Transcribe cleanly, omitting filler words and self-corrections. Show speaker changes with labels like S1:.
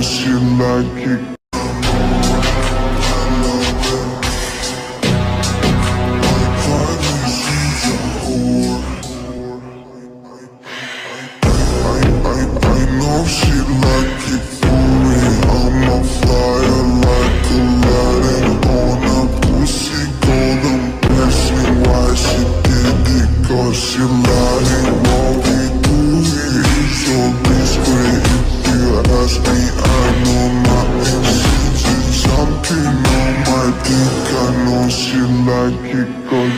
S1: she like it. I know she like it for me. I'm a fire like Aladdin on a pussy golden blessing. Why she did it? Cause she lying. What we do here is so discreet. If you ask me, I know nothing. She's something on my dick. I know she like it cause